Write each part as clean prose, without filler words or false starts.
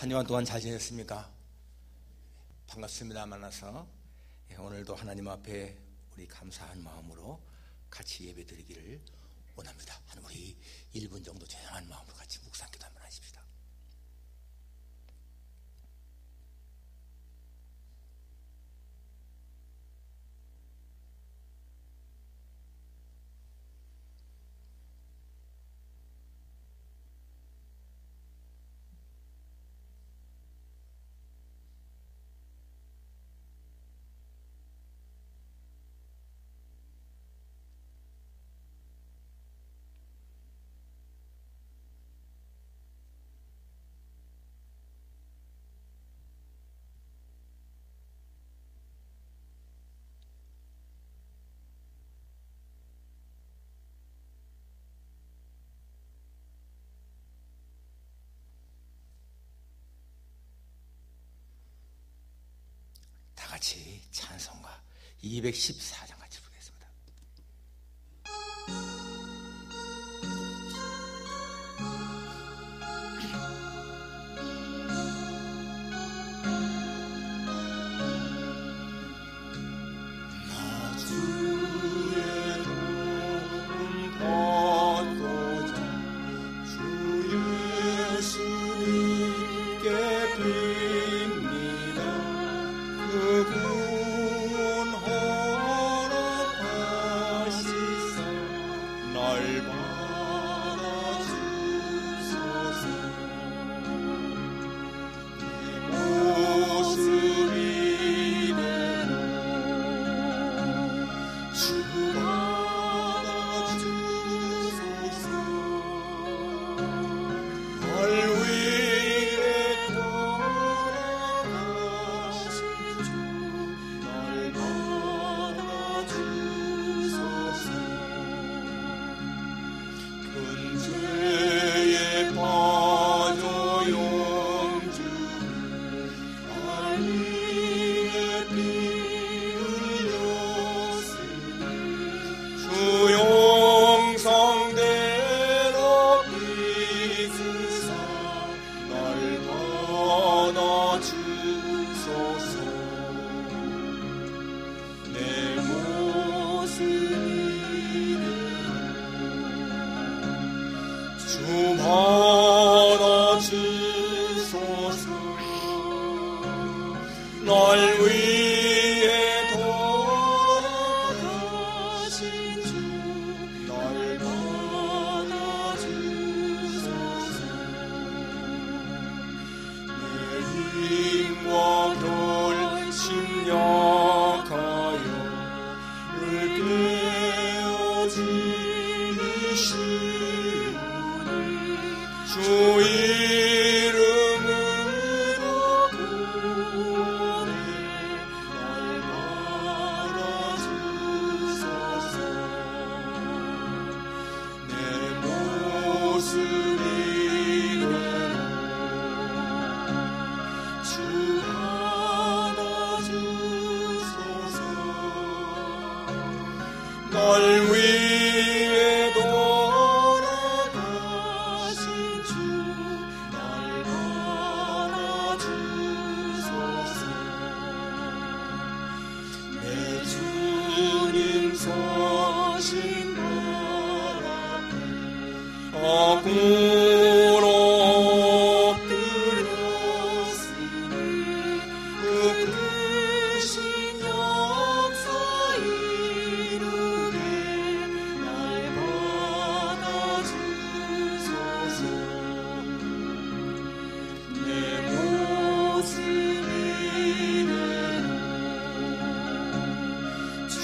한 주간 동안 잘 지냈습니까? 반갑습니다. 만나서 오늘도 하나님 앞에 우리 감사한 마음으로 같이 예배 드리기를 원합니다. 우리 1분 정도 조용한 마음으로 같이 묵상기도 한번 하십시다. 다 같이 찬송가 214장 같이 부르겠습니다. 나 주의 도움 받고자 주 예수님께 빕니다. 구원 허락하시사 날 받아주소서. 이 모습 이대로 주 받아주소서. 날 위해 돌아가신 주 날 받아주소서. 큰 죄에 빠져 영주를 날 위해 피 흘렸으니 주 영성대로 빚으사 날 받아주소서. 내 모습 이대로 주 받아주소서. 날 위해 돌아가신 주 날 받아주소서. 내 힘과 결심 약하여 을 깨어지시오니 주 이름으로 구원해 날 받아주소서. 내 모습 이대로 주 받아주소서. 날 위해 돌아가신 주 날 받아주소서. 내 주님 서신 발 앞에 악으로 엎드렸으니 그 크신 역사 이루게 날 받아주소서. 내 모습 이대로 주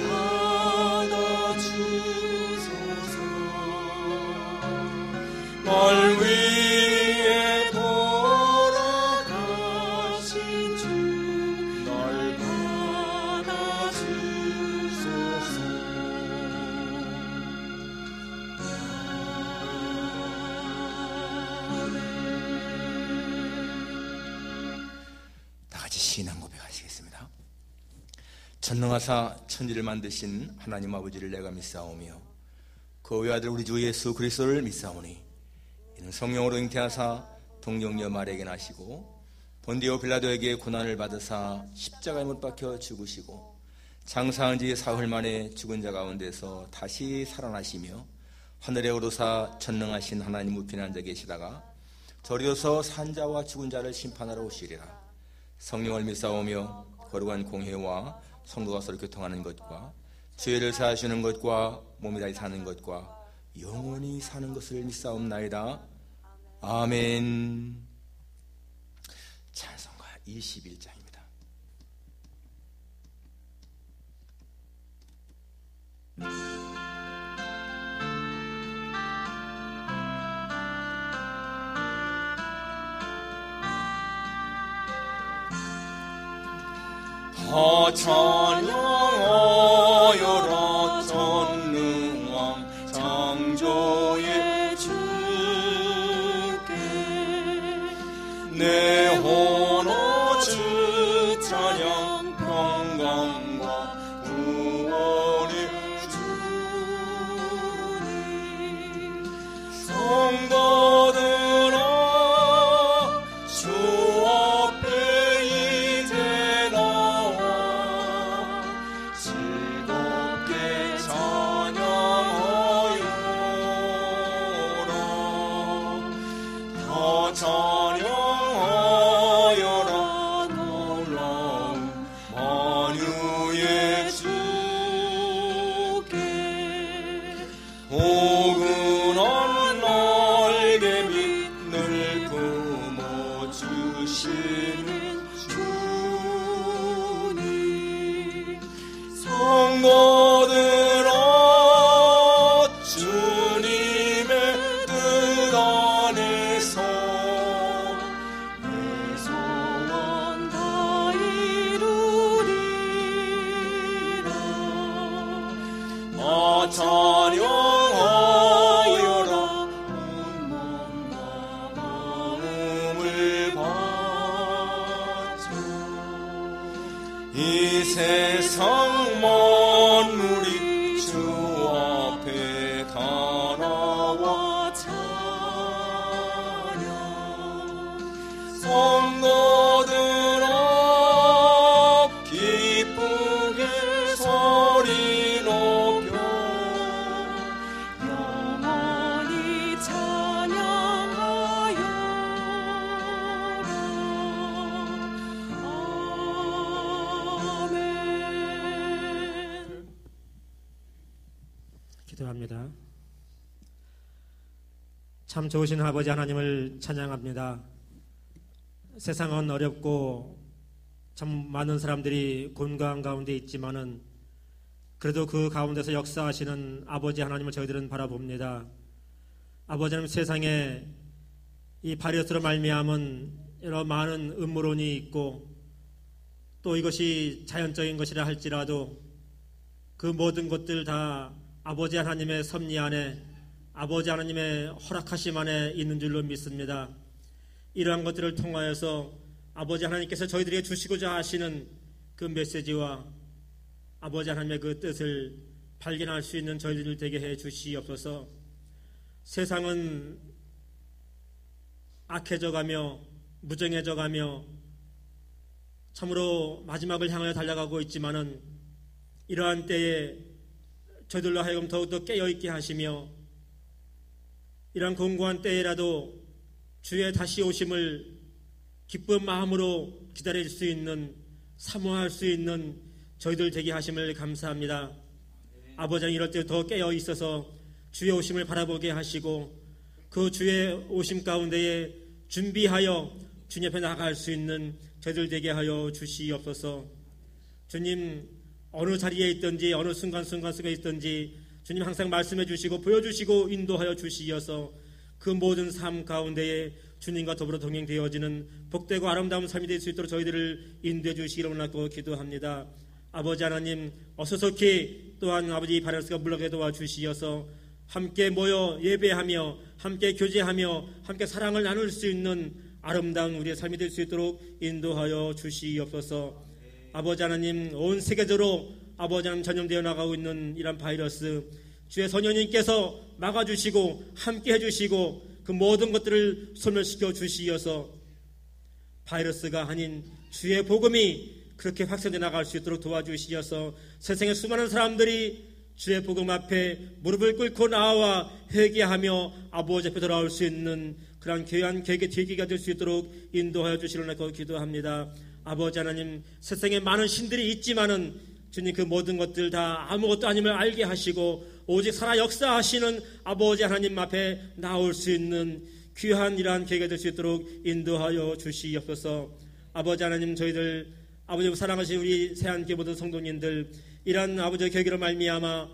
받아주소서. 날 위해 돌아가신 주 날 받아주소서. 다 같이 신앙 고백하시겠습니다. 전능하사 천지를 만드신 하나님 아버지를 내가 믿사오며 그 외아들 우리 주 예수 그리스도를 믿사오니 이는 성령으로 잉태하사 동정녀 마리아에게 나시고 본디오 빌라도에게 고난을 받으사 십자가에 못 박혀 죽으시고 장사한 지 사흘 만에 죽은 자 가운데서 다시 살아나시며 하늘에 오르사 전능하신 하나님 우편에 앉아 계시다가 저리어서 산자와 죽은 자를 심판하러 오시리라. 성령을 믿사오며 거룩한 공회와 성도가 서로 교통하는 것과 죄를 사하시는 것과 몸이 다시 사는 것과 영원히 사는 것을 믿사옵나이다. 아멘. 찬송가 21장입니다. 더 찬양하여라 전능왕 창조의 주께 내 혼어 주 찬양 평강과 구원의 주님 성도들아 주 앞에 이제 나와 즐겁게 찬양하여라. 더 찬양하여라 놀라운 만유의 주께 포근한 날개 빛을 품어주시는 주님 성도들아 주님의 뜻 안에서 내 소원 다 이루리라. 나 찬양하여라 온 몸과 마음을 바쳐 이 세상 만물이 주 앞에 다 나와 찬양 성도들아 기쁘게 소리 높여 영원히 찬양하여라. 아멘. 기도합니다. 참 좋으신 아버지 하나님을 찬양합니다. 세상은 어렵고 참 많은 사람들이 곤고한 가운데 있지만은 그래도 그 가운데서 역사하시는 아버지 하나님을 저희들은 바라봅니다. 아버지 하나님, 세상에 이 바이러스로 말미암은 여러 많은 음모론이 있고 또 이것이 자연적인 것이라 할지라도 그 모든 것들 다 아버지 하나님의 섭리 안에 아버지 하나님의 허락하심 안에 있는 줄로 믿습니다. 이러한 것들을 통하여서 아버지 하나님께서 저희들에게 주시고자 하시는 그 메시지와 아버지 하나님의 그 뜻을 발견할 수 있는 저희들 되게 해 주시옵소서. 세상은 악해져가며 무정해져가며 참으로 마지막을 향하여 달려가고 있지만은 이러한 때에 저희들로 하여금 더욱더 깨어있게 하시며 이러한 공고한 때에라도 주의 다시 오심을 기쁜 마음으로 기다릴 수 있는, 사모할 수 있는 저희들 되게 하심을 감사합니다. 아버지 하나님, 이럴 때 더 깨어 있어서 주의 오심을 바라보게 하시고 그 주의 오심 가운데에 준비하여 주님 앞에 나아갈 수 있는 저희들 되게 하여 주시옵소서. 주님, 어느 자리에 있든지 어느 순간순간에 있든지 주님 항상 말씀해 주시고 보여주시고 인도하여 주시어서 그 모든 삶 가운데에 주님과 더불어 동행되어지는 복되고 아름다운 삶이 될 수 있도록 저희들을 인도해 주시기를 원하고 기도합니다. 아버지 하나님, 어서속히 또한 아버지 바이러스가 물러가게 도와주시어서 함께 모여 예배하며 함께 교제하며 함께 사랑을 나눌 수 있는 아름다운 우리의 삶이 될 수 있도록 인도하여 주시옵소서. 아버지 하나님, 온 세계적으로 아버지 하나님 전염되어 나가고 있는 이런 바이러스 주의 선녀님께서 막아주시고 함께 해주시고 그 모든 것들을 소멸시켜 주시어서 바이러스가 아닌 주의 복음이 그렇게 확산돼 나갈 수 있도록 도와주시어서 세상의 수많은 사람들이 주의 복음 앞에 무릎을 꿇고 나와 회개하며 아버지 앞에 돌아올 수 있는 그러한 귀한 계기가 될 수 있도록 인도하여 주시려고 기도합니다. 아버지 하나님, 세상에 많은 신들이 있지만은 주님 그 모든 것들 다 아무것도 아님을 알게 하시고 오직 살아 역사하시는 아버지 하나님 앞에 나올 수 있는 귀한 이러한 계기가 될 수 있도록 인도하여 주시옵소서. 아버지 하나님, 저희들 아버지 사랑하신 우리 새한교회 모든 성도님들 이러한 아버지의 계기로 말미암아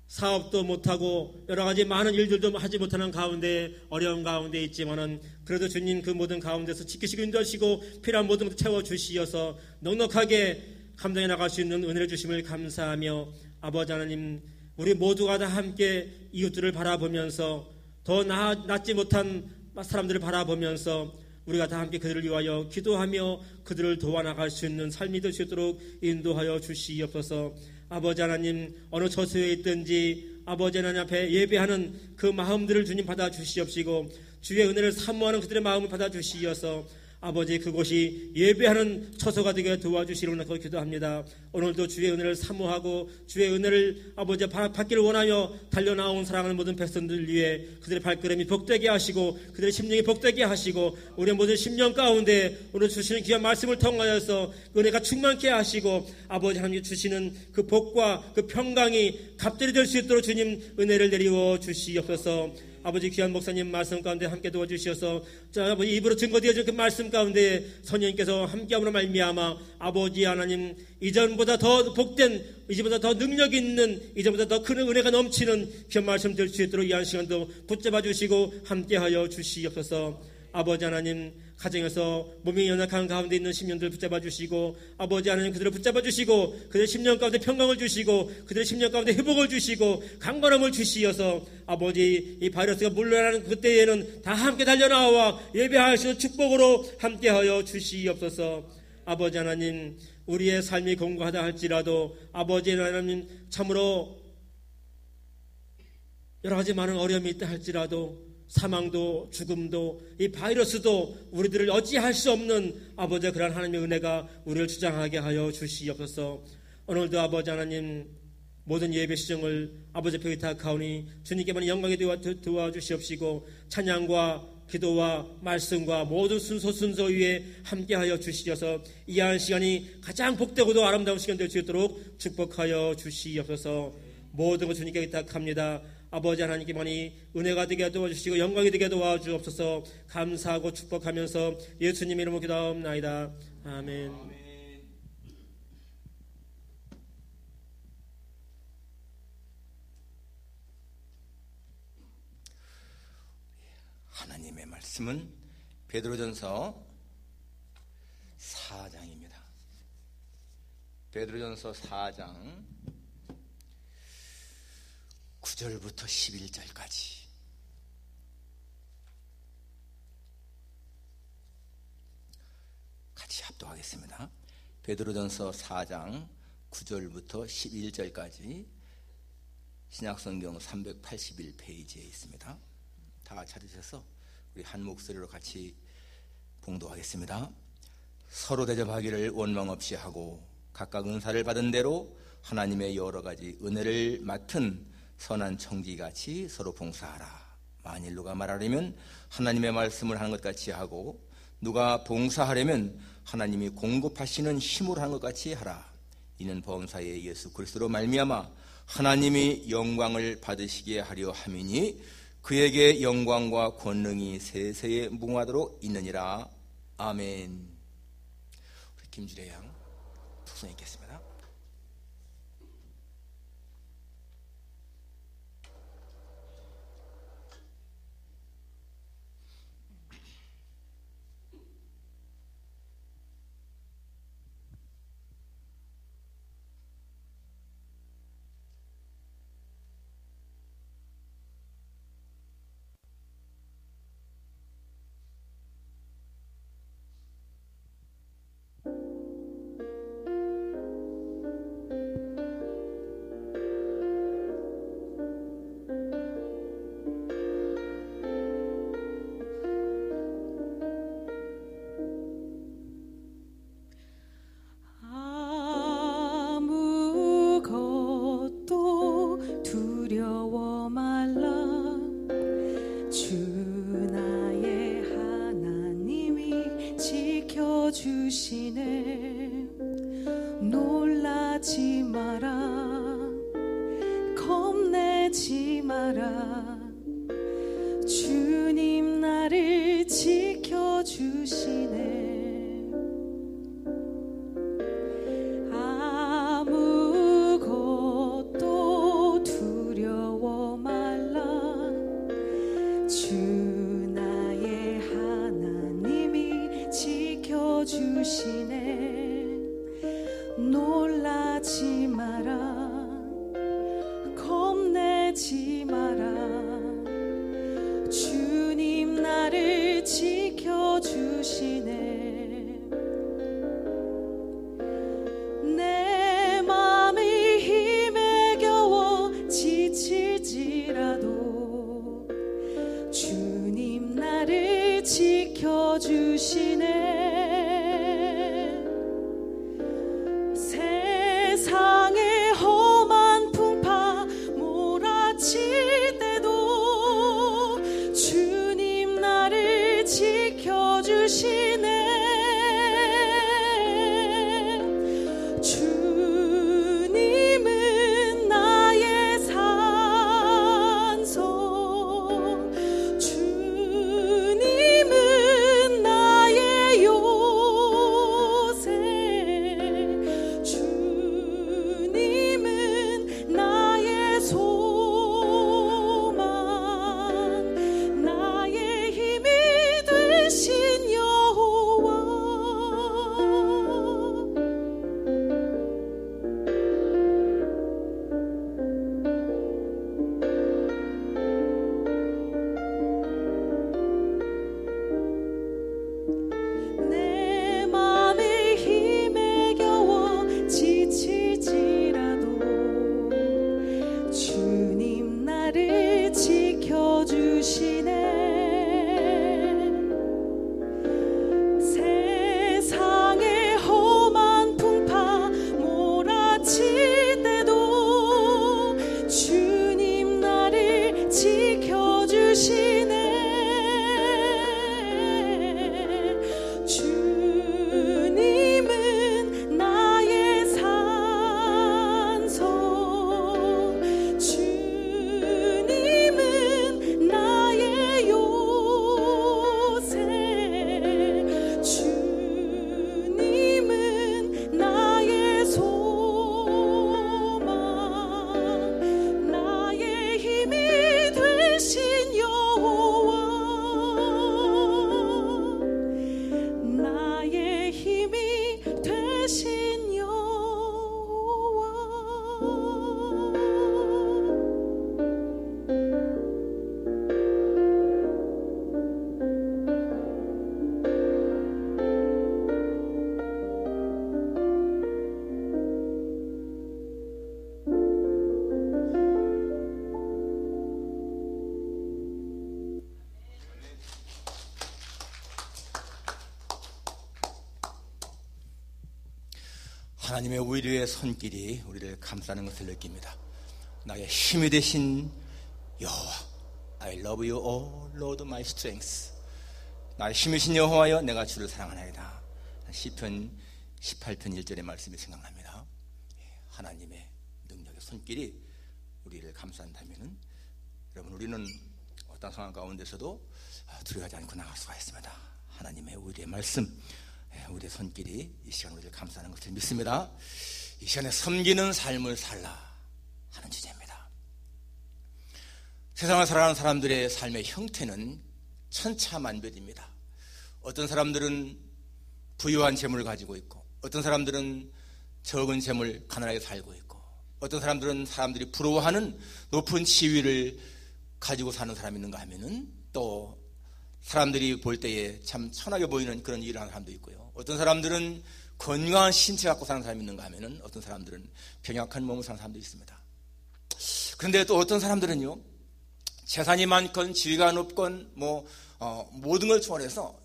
사업도 못하고 여러 가지 많은 일들도 하지 못하는 가운데 어려운 가운데 있지만은 그래도 주님 그 모든 가운데서 지키시고 인도하시고 필요한 모든 것을 채워주시어서 넉넉하게 감당해 나갈 수 있는 은혜를 주심을 감사하며 아버지 하나님, 우리 모두가 다 함께 이웃들을 바라보면서 더 낫지 못한 사람들을 바라보면서 우리가 다 함께 그들을 위하여 기도하며 그들을 도와나갈 수 있는 삶이 될 수 있도록 인도하여 주시옵소서. 아버지 하나님, 어느 처소에 있든지 아버지 하나님 앞에 예배하는 그 마음들을 주님 받아 주시옵시고 주의 은혜를 사모하는 그들의 마음을 받아 주시어서 아버지 그곳이 예배하는 처소가 되게 도와주시려고 기도합니다. 오늘도 주의 은혜를 사모하고 주의 은혜를 아버지 받기를 원하며 달려나온 사랑하는 모든 백성들 위해 그들의 발걸음이 복되게 하시고 그들의 심령이 복되게 하시고 우리의 모든 심령 가운데 오늘 주시는 귀한 말씀을 통하여서 은혜가 충만케 하시고 아버지 하나님 주시는 그 복과 그 평강이 갑절이 될 수 있도록 주님 은혜를 내리워 주시옵소서. 아버지 귀한 목사님 말씀 가운데 함께 도와주시어서 아버지 입으로 증거되어진 그 말씀 가운데 선생님께서 함께함으로 말미암아 아버지 하나님 이전보다 더 복된 이전보다 더 능력 있는 이전보다 더 큰 은혜가 넘치는 귀한 말씀 될 수 있도록 이 한 시간도 붙잡아 주시고 함께하여 주시옵소서. 아버지 하나님 가정에서 몸이 연약한 가운데 있는 심령들 붙잡아 주시고 아버지 하나님 그들을 붙잡아 주시고 그들의 심령 가운데 평강을 주시고 그들의 심령 가운데 회복을 주시고 강건함을 주시어서 아버지 이 바이러스가 물러나는 그때에는 다 함께 달려나와 예배할 수 있는 축복으로 함께하여 주시옵소서. 아버지 하나님 우리의 삶이 공고하다 할지라도 아버지 하나님 참으로 여러 가지 많은 어려움이 있다 할지라도 사망도 죽음도 이 바이러스도 우리들을 어찌할 수 없는 아버지 그러한 하나님의 은혜가 우리를 주장하게 하여 주시옵소서. 오늘도 아버지 하나님 모든 예배 시정을 아버지 앞에 의탁하오니 주님께만 영광이 도와주시옵시고 찬양과 기도와 말씀과 모든 순서 위에 함께하여 주시어서 이 한 시간이 가장 복되고도 아름다운 시간 될 수 있도록 축복하여 주시옵소서. 모든 것 주님께 의탁합니다. 아버지 하나님께만이 은혜가 되게 도와주시고 영광이 되게 도와주옵소서. 감사하고 축복하면서 예수님 이름으로 기도하옵나이다. 아멘. 하나님의 말씀은 베드로전서 4장입니다. 베드로전서 4장 9절부터 11절까지 같이 합독하겠습니다. 베드로전서 4장 9절부터 11절까지 신약성경 381페이지에 있습니다. 다 찾으셔서 우리 한 목소리로 같이 봉독하겠습니다. 서로 대접하기를 원망 없이 하고 각각 은사를 받은 대로 하나님의 여러 가지 은혜를 맡은 선한 청지같이 서로 봉사하라. 만일 누가 말하려면 하나님의 말씀을 하는 것 같이 하고 누가 봉사하려면 하나님이 공급하시는 힘으로 하는 것 같이 하라. 이는 범사의 예수 그리스도로 말미암아 하나님이 영광을 받으시게 하려 함이니 그에게 영광과 권능이 세세에 무궁하도록 있느니라. 아멘. 우리 김주래 양 독송 읽겠습니다. 지켜주시네. 놀라지 마라, 겁내지 마라. 주님 나를 지켜주시네. 아무것도 두려워 말라. 주 나의 하나님이 지켜주시네. 놀라지 마라, 겁내지 마라. 주님 나를 지켜주시네. 내 맘이 힘에 겨워 지칠지라도 주님 나를 지켜주시네. 세상의 험한 풍파 몰아칠 때도 주님 나를 지켜주시네. 주님은 나의 산성, 주님은 나의 요새, 주님은 나의 소망, 나의 힘이 되신 여호와. 내 맘의 힘에 겨워 지칠지라도 주님 나를 지켜주시네. 세상의 험한 풍파 몰아칠 때도 주님 나를 지켜주시네. 주님은 나의 산성, 주님은 나의 요새, 주님은 나의 소망, 나의 힘이 되신 여호와. 나의 힘이 되신 여호와. 하나님의 위로의 손길이 우리를 감싸는 것을 느낍니다. 나의 힘이 되신 여호와, I love you, O Lord my strength. 나의 힘이신 여호와여, 내가 주를 사랑하나이다. 시편 18편 1절의 말씀이 생각납니다. 하나님의 능력의 손길이 우리를 감싼다면 여러분, 우리는 어떤 상황 가운데서도 두려워하지 않고 나갈 수가 있습니다. 하나님의 위로의 말씀, 우리의 손길이 이 시간 우리를 감싸는 것을 믿습니다. 이 시간에 섬기는 삶을 살라 하는 주제입니다. 세상을 살아가는 사람들의 삶의 형태는 천차만별입니다. 어떤 사람들은 부유한 재물을 가지고 있고, 어떤 사람들은 적은 재물 가난하게 살고 있고, 어떤 사람들은 사람들이 부러워하는 높은 지위를 가지고 사는 사람이 있는가 하면은 또 사람들이 볼 때에 참 천하게 보이는 그런 일을 하는 사람도 있고요. 어떤 사람들은 건강한 신체 갖고 사는 사람이 있는가 하면은 어떤 사람들은 병약한 몸을 사는 사람도 있습니다. 그런데 또 어떤 사람들은요, 재산이 많건 지위가 높건 모든 걸 초월해서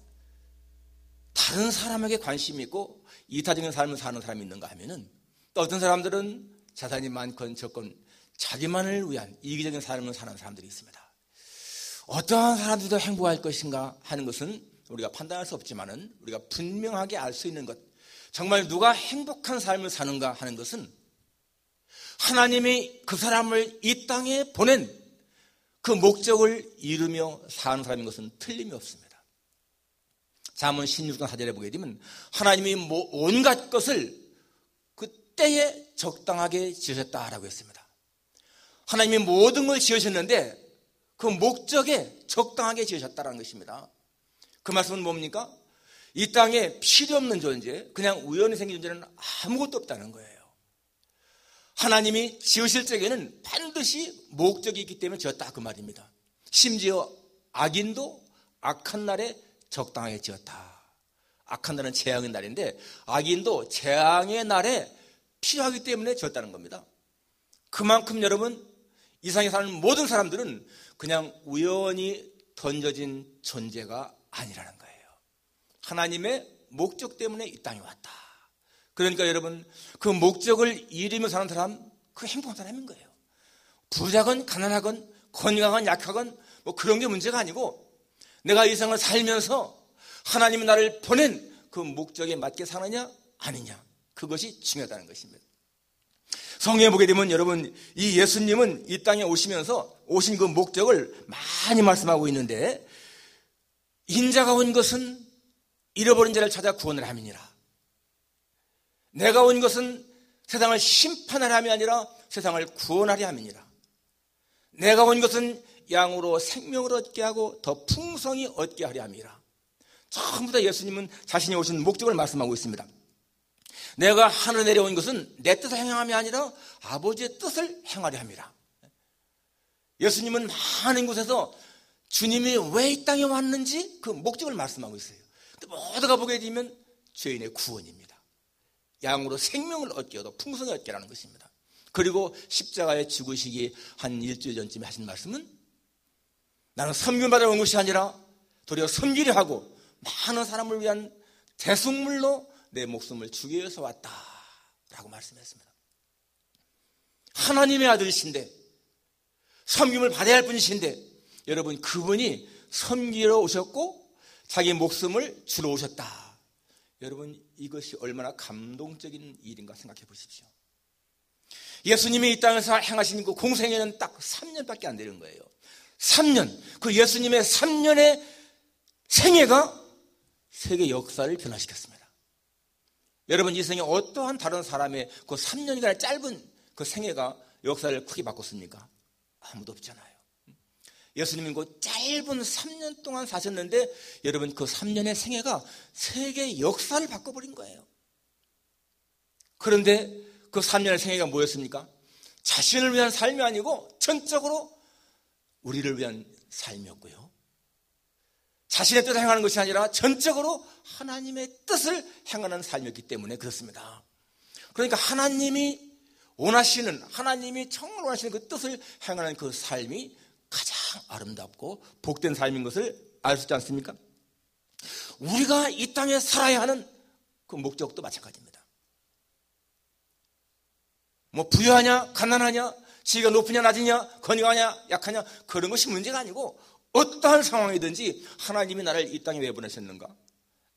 다른 사람에게 관심이 있고 이타적인 삶을 사는 사람이 있는가 하면은 또 어떤 사람들은 재산이 많건 적건 자기만을 위한 이기적인 삶을 사는 사람들이 있습니다. 어떠한 사람들도 행복할 것인가 하는 것은 우리가 판단할 수 없지만은 우리가 분명하게 알 수 있는 것, 정말 누가 행복한 삶을 사는가 하는 것은 하나님이 그 사람을 이 땅에 보낸 그 목적을 이루며 사는 사람인 것은 틀림이 없습니다. 잠언 16장 4절에 보게 되면 하나님이 온갖 것을 그 때에 적당하게 지으셨다라고 했습니다. 하나님이 모든 걸 지으셨는데 그 목적에 적당하게 지으셨다는 것입니다. 그 말씀은 뭡니까? 이 땅에 필요 없는 존재, 그냥 우연히 생긴 존재는 아무것도 없다는 거예요. 하나님이 지으실 적에는 반드시 목적이 있기 때문에 지었다 그 말입니다. 심지어 악인도 악한 날에 적당하게 지었다. 악한 날은 재앙의 날인데 악인도 재앙의 날에 필요하기 때문에 지었다는 겁니다. 그만큼 여러분, 이 세상에 사는 모든 사람들은 그냥 우연히 던져진 존재가 아니라는 거예요. 하나님의 목적 때문에 이 땅에 왔다. 그러니까 여러분, 그 목적을 이루며 사는 사람, 그 행복한 사람인 거예요. 부자건 가난하건 건강하건 약하건 뭐 그런 게 문제가 아니고, 내가 이 세상을 살면서 하나님이 나를 보낸 그 목적에 맞게 사느냐 아니냐, 그것이 중요하다는 것입니다. 성경에 보게 되면 여러분, 이 예수님은 이 땅에 오시면서 오신 그 목적을 많이 말씀하고 있는데, 인자가 온 것은 잃어버린 자를 찾아 구원을 함이니라. 내가 온 것은 세상을 심판하려 함이 아니라 세상을 구원하려 함이니라. 내가 온 것은 양으로 생명을 얻게 하고 더 풍성히 얻게 하려 함이라. 전부 다 예수님은 자신이 오신 목적을 말씀하고 있습니다. 내가 하늘에 내려온 것은 내 뜻을 행함이 아니라 아버지의 뜻을 행하려 함이라. 예수님은 많은 곳에서 주님이 왜 이 땅에 왔는지 그 목적을 말씀하고 있어요. 근데 모두가 보게 되면 죄인의 구원입니다. 양으로 생명을 얻게 하고 풍성히 얻게라는 것입니다. 그리고 십자가에 죽으시기 한 일주일 전쯤에 하신 말씀은, 나는 섬김받으러 온 것이 아니라 도리어 섬기려 하고 많은 사람을 위한 대속물로 내 목숨을 주기 위해서 왔다라고 말씀했습니다. 하나님의 아들이신데, 섬김을 받아야 할 분이신데, 여러분, 그분이 섬기러 오셨고 자기 목숨을 주러 오셨다. 여러분, 이것이 얼마나 감동적인 일인가 생각해 보십시오. 예수님이 이 땅에서 행하신 그 공생애는 딱 3년밖에 안 되는 거예요. 3년, 그 예수님의 3년의 생애가 세계 역사를 변화시켰습니다. 여러분, 이 생에 어떠한 다른 사람의 그 3년이나 짧은 그 생애가 역사를 크게 바꿨습니까? 아무도 없잖아요. 예수님은 그 짧은 3년 동안 사셨는데, 여러분, 그 3년의 생애가 세계 역사를 바꿔버린 거예요. 그런데 그 3년의 생애가 뭐였습니까? 자신을 위한 삶이 아니고 전적으로 우리를 위한 삶이었고요. 자신의 뜻을 행하는 것이 아니라 전적으로 하나님의 뜻을 행하는 삶이었기 때문에 그렇습니다. 그러니까 하나님이 원하시는, 하나님이 정말 원하시는 그 뜻을 행하는 그 삶이 가장 아름답고 복된 삶인 것을 알 수 있지 않습니까? 우리가 이 땅에 살아야 하는 그 목적도 마찬가지입니다. 뭐 부유하냐 가난하냐, 지위가 높으냐 낮으냐, 건강하냐 약하냐, 그런 것이 문제가 아니고, 어떠한 상황이든지 하나님이 나를 이 땅에 왜 보내셨는가,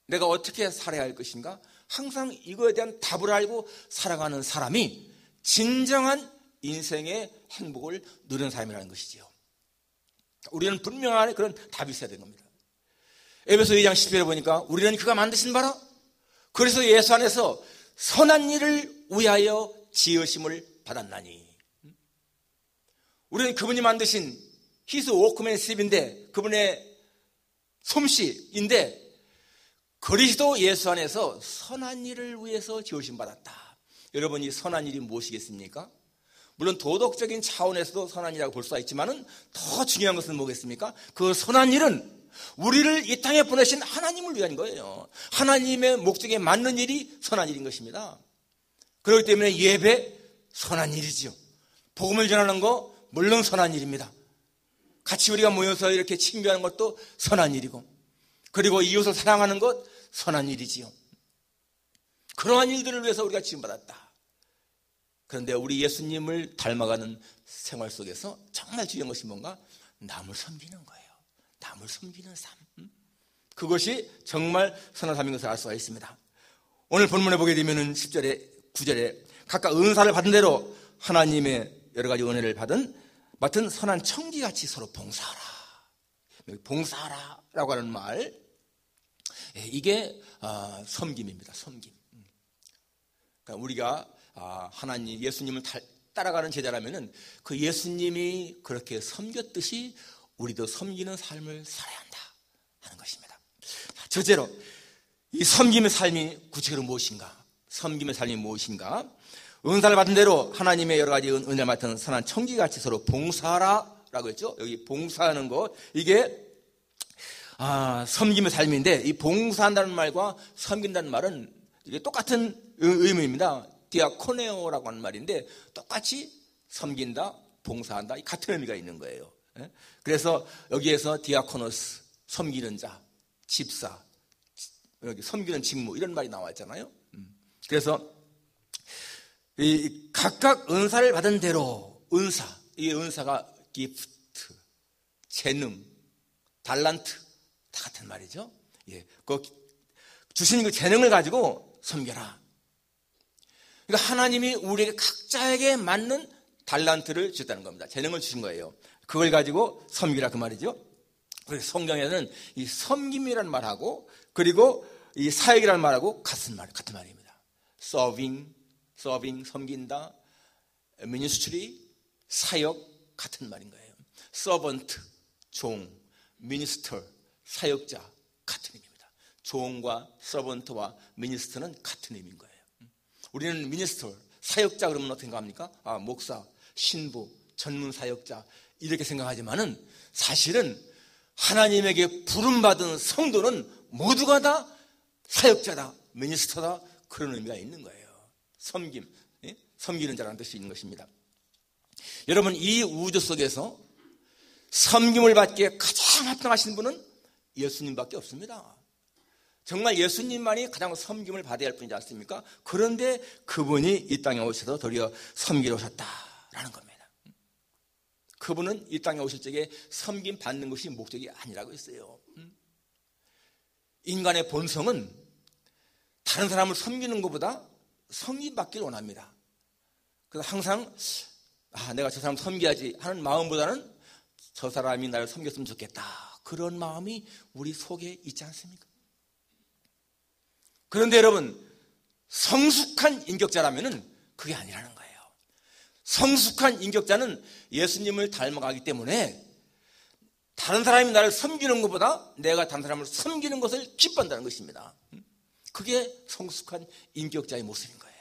내가 어떻게 살아야 할 것인가, 항상 이거에 대한 답을 알고 살아가는 사람이 진정한 인생의 행복을 누리는 사람이라는 것이지요. 우리는 분명한 그런 답이 있어야 되는 겁니다. 에베소 2장 10절에 보니까, 우리는 그가 만드신 바라 그래서 예수 안에서 선한 일을 위하여 지으심을 받았나니. 우리는 그분이 만드신 히스 워크맨십인데, 그분의 솜씨인데, 그리스도 예수 안에서 선한 일을 위해서 지으심 받았다. 여러분, 이 선한 일이 무엇이겠습니까? 물론 도덕적인 차원에서도 선한 일이라고 볼 수가 있지만은 더 중요한 것은 뭐겠습니까? 그 선한 일은 우리를 이 땅에 보내신 하나님을 위한 거예요. 하나님의 목적에 맞는 일이 선한 일인 것입니다. 그렇기 때문에 예배, 선한 일이지요. 복음을 전하는 거 물론 선한 일입니다. 같이 우리가 모여서 이렇게 친교하는 것도 선한 일이고, 그리고 이웃을 사랑하는 것 선한 일이지요. 그러한 일들을 위해서 우리가 지음받았다. 그런데 우리 예수님을 닮아가는 생활 속에서 정말 중요한 것이 뭔가? 남을 섬기는 거예요. 남을 섬기는 삶. 그것이 정말 선한 삶인 것을 알 수가 있습니다. 오늘 본문에 보게 되면 10절에 9절에 각각 은사를 받은 대로 하나님의 여러 가지 은혜를 맡은 선한 청지같이 서로 봉사하라. 봉사하라라고 하는 말, 이게 섬김입니다. 섬김. 그러니까 우리가 하나님 예수님을 따라가는 제자라면은 그 예수님이 그렇게 섬겼듯이 우리도 섬기는 삶을 살아야 한다 하는 것입니다. 첫째로 이 섬김의 삶이 구체적으로 무엇인가? 섬김의 삶이 무엇인가? 은사를 받은 대로 하나님의 여러 가지 은혜를 맡은 선한 청지같이 서로 봉사하라라고 했죠. 여기 봉사하는 것, 이게 섬김의 삶인데, 이 봉사한다는 말과 섬긴다는 말은 이게 똑같은 의미입니다. 디아코네오라고 하는 말인데 똑같이 섬긴다, 봉사한다, 같은 의미가 있는 거예요. 그래서 여기에서 디아코노스, 섬기는 자, 집사, 여기 섬기는 직무, 이런 말이 나왔잖아요. 그래서 이 각각 은사를 받은 대로, 이 은사가 기프트, 재능, 달란트 다 같은 말이죠. 그 주신 그 재능을 가지고 섬겨라. 그러니까 하나님이 우리에게 각자에게 맞는 달란트를 주셨다는 겁니다. 재능을 주신 거예요. 그걸 가지고 섬기라, 그 말이죠. 그래서 성경에는 이 섬김이라는 말하고 그리고 이 사역이라는 말하고 같은 말입니다. 서빙, 섬긴다, 미니스트리, 사역, 같은 말인 거예요. 서번트, 종, 미니스터, 사역자, 같은 의미입니다. 종과 서번트와 미니스터는 같은 의미인 거예요. 우리는 미니스터, 사역자 그러면 어떻게 생각합니까? 목사, 신부, 전문 사역자 이렇게 생각하지만은 사실은 하나님에게 부름받은 성도는 모두가 다 사역자다, 미니스터다, 그런 의미가 있는 거예요. 섬기는 자라는 뜻이 있는 것입니다. 여러분, 이 우주 속에서 섬김을 받기에 가장 합당하신 분은 예수님밖에 없습니다. 정말 예수님만이 가장 섬김을 받아야 할 분이지 않습니까? 그런데 그분이 이 땅에 오셔서 도리어 섬기러 오셨다라는 겁니다. 그분은 이 땅에 오실 적에 섬김 받는 것이 목적이 아니라고 했어요. 인간의 본성은 다른 사람을 섬기는 것보다 섬김받기를 원합니다. 그래서 항상 내가 저 사람 섬겨야지 하는 마음보다는 저 사람이 나를 섬겼으면 좋겠다, 그런 마음이 우리 속에 있지 않습니까? 그런데 여러분, 성숙한 인격자라면 그게 아니라는 거예요. 성숙한 인격자는 예수님을 닮아가기 때문에 다른 사람이 나를 섬기는 것보다 내가 다른 사람을 섬기는 것을 기뻐한다는 것입니다. 그게 성숙한 인격자의 모습인 거예요.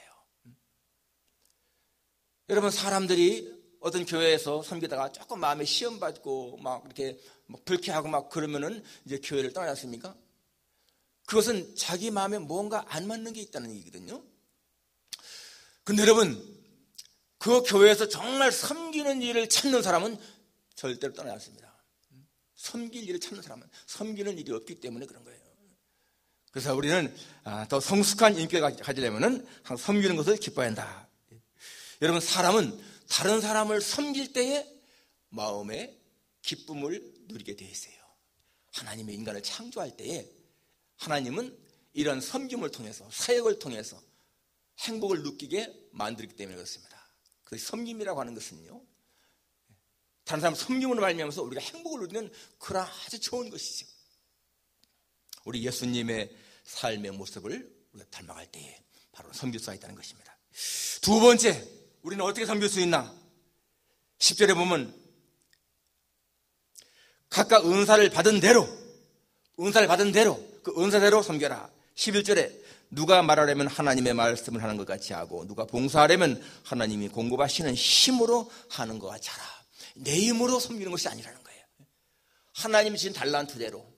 여러분, 사람들이 어떤 교회에서 섬기다가 조금 마음에 시험 받고 막 이렇게 불쾌하고 막 그러면은 이제 교회를 떠나지 않습니까? 그것은 자기 마음에 뭔가 안 맞는 게 있다는 얘기거든요. 근데 여러분, 그 교회에서 정말 섬기는 일을 찾는 사람은 절대로 떠나지 않습니다. 섬길 일을 찾는 사람은 섬기는 일이 없기 때문에 그런 거예요. 그래서 우리는 더 성숙한 인격을 가지려면 항상 섬기는 것을 기뻐야 한다. 여러분, 사람은 다른 사람을 섬길 때에 마음에 기쁨을 누리게 되어 있어요. 하나님의 인간을 창조할 때에 하나님은 이런 섬김을 통해서, 사역을 통해서 행복을 느끼게 만들기 때문에 그렇습니다. 그 섬김이라고 하는 것은요, 다른 사람 섬김으로 말미암아서 우리가 행복을 누리는 그런 아주 좋은 것이죠. 우리 예수님의 삶의 모습을 우리가 닮아갈 때에 바로 섬길 수가 있다는 것입니다. 두 번째, 우리는 어떻게 섬길 수 있나? 10절에 보면 각각 은사를 받은 대로 그 은사대로 섬겨라. 11절에 누가 말하려면 하나님의 말씀을 하는 것 같이 하고 누가 봉사하려면 하나님이 공급하시는 힘으로 하는 것 같이 하라. 내 힘으로 섬기는 것이 아니라는 거예요. 하나님이 주신 달란트대로,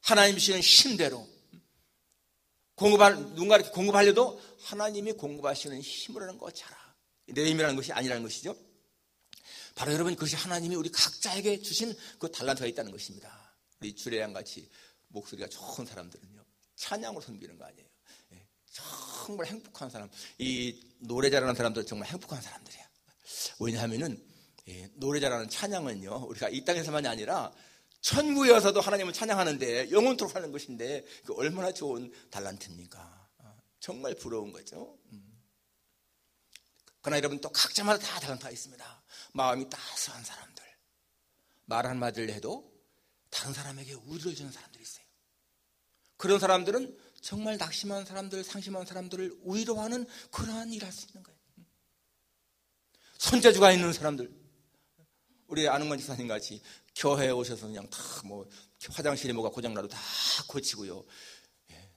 하나님이 주신 힘대로 누군가 이렇게 공급하려도 하나님이 공급하시는 힘으로 하는 것 같이 하라. 내 힘이라는 것이 아니라는 것이죠. 바로 여러분, 그것이 하나님이 우리 각자에게 주신 그 달란트가 있다는 것입니다. 우리 주례양같이 목소리가 좋은 사람들은요, 찬양으로 섬기는 거 아니에요. 정말 행복한 사람, 이 노래 잘하는 사람들 정말 행복한 사람들이에요. 왜냐하면은 노래 잘하는 찬양은요, 우리가 이 땅에서만이 아니라 천국에 가서도 하나님을 찬양하는데 영원토록 하는 것인데 그 얼마나 좋은 달란트입니까? 정말 부러운 거죠. 그러나 여러분 또 각자마다 다 달란트가 있습니다. 마음이 따스한 사람들, 말 한마디를 해도 다른 사람에게 위로를 주는 사람들이 있어요. 그런 사람들은 정말 낙심한 사람들, 상심한 사람들을 위로하는 그러한 일을 할 수 있는 거예요. 손재주가 있는 사람들, 우리 아는건 지사님 같이 교회에 오셔서 그냥 다 화장실에 뭐가 고장나도 다 고치고요. 예.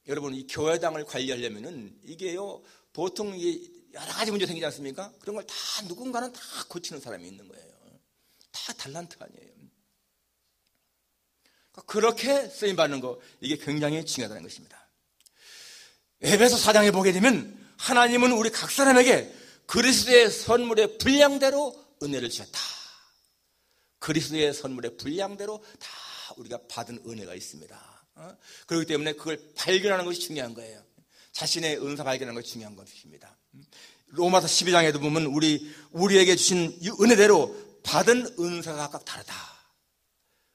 여러분 이 교회당을 관리하려면은 이게요 보통 이게 여러 가지 문제 생기지 않습니까? 그런 걸 다 누군가는 다 고치는 사람이 있는 거예요. 다 달란트 아니에요. 그렇게 쓰임받는 거 이게 굉장히 중요하다는 것입니다. 에베소 4장에 보게 되면 하나님은 우리 각 사람에게 그리스도의 선물의 분량대로 은혜를 주셨다. 그리스도의 선물의 분량대로 다 우리가 받은 은혜가 있습니다. 그렇기 때문에 그걸 발견하는 것이 중요한 거예요. 자신의 은사 발견하는 것이 중요한 것입니다. 로마서 12장에도 보면 우리에게 주신 이 은혜대로 받은 은사가 각각 다르다.